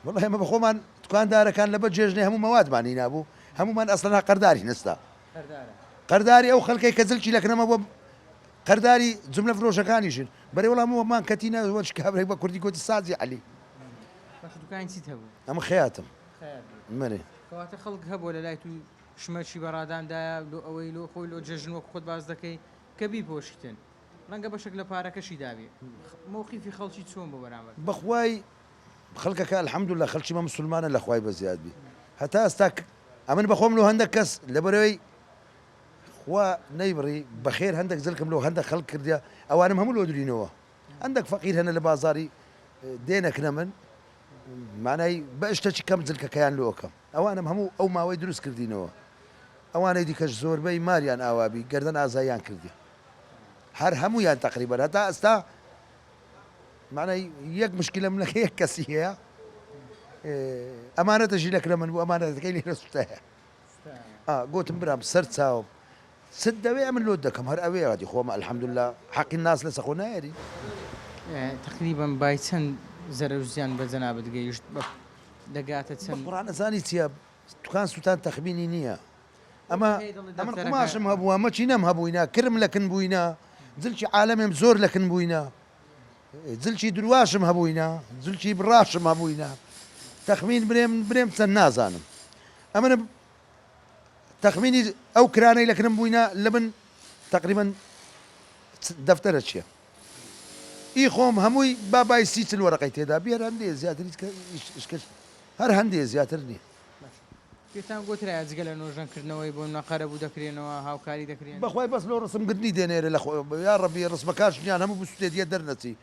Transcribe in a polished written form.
والله ما بخۆمان دوکاندارەکان لەبەر جێژنێ هەموو مەوادمانی نابوو هەمومان ئەسڵەنا قەرداری نستا قەرداری ئەو خەڵکەی کە زلکی لەکنەمە بۆ قەرداری جملە فرۆشەکانیشن بەرێ وەڵام وەمان کەتینە وەچ کابرێک بە کوردی گوتی سازی عەلی دوکانی چیت هەبوو؟ ئەمە خەیاتم مەرێ کەواتە خەڵک هەبوو لە لای تو شمەشی بەڕاداندایە لۆ ئەوەی لۆ خۆی لۆ جەژن وەکو خۆت باز دەکەی کە بیپۆشتن ڕەنگە بەشێک لە پارەکەشی داوێ مۆقیفی خەڵکی چۆن بۆ بەرامبەر بەخوای خەڵکەکە الحەمدولله خەڵکیمە مسلمانە لە خوای بەزیاد بی هەتا ئێستا ئەمن بەخۆم لەو هەندێک کەس لەبەرەوەی خوا نەیبڕی بەخێر هەندێک زلکم لەو هەندێک خەڵک کردیا ئەوانم هەموو لۆ درینەوە هەندێک فەقیر هەنە لە بازاری دێنەکنە من مانای بە شتێکی کەم جلکەکەیان لۆکەم ئەوانم هەموو ئەو ماوەی دروست کردینەوە ئەوانەی دیکەش زۆربەی ماریان ئاوابی گەردەن ئازاییان کردی هەر هەموویان تقریبا هەتا ئەستا مانای یەک مشکلم لە یەک کەسی هەیە ئەمانەتەژی لەکرە من بوو ئەمانەتەکەی لێرە سوتایە گوتم برام سەر چاوم ست دەوێ من لۆ دەکەم هەر ئەوەیە غادی خۆمە الحەمدولله حەقی ناس لەسەر خۆ نایەری تقریبا بای چەند زەرەر و زیان بە جەنابەت گەیشت دەگاتە چەند قورئان ئەزانی چییە دوکان سووتان تەخمینی نییە ئەمە قماشم هەبووە ئەمە چی نەم هەبووینە کرم لەکن بووینە جلکی عالەمێم زۆر لەکن بووینە جلکی درواشم هەبووینە جلکی بڕاشم هەبووینە تەخمین برێم چەند نازانم ئەمە تەخمینی ئەو کرانەی لەکنم بووینە لە من تقریبا دەفتەرە چییە ئی خۆم هەمووی بابای سی چل وەرەقەی تێدا بێر هەندێ زیاتر هەر هەندێ زیاتر نییە پێتان گوترایە جگە لە نۆژەنکردنەوەی بۆ نەقەرە بوو دەکرێنەوە هاوکاری دەکرێن بەخوای بەس لۆ ڕسمگرنی دێنێرە لە یا ڕەبی ڕسمەکانیان هەموو بستێت یە دەرنەچی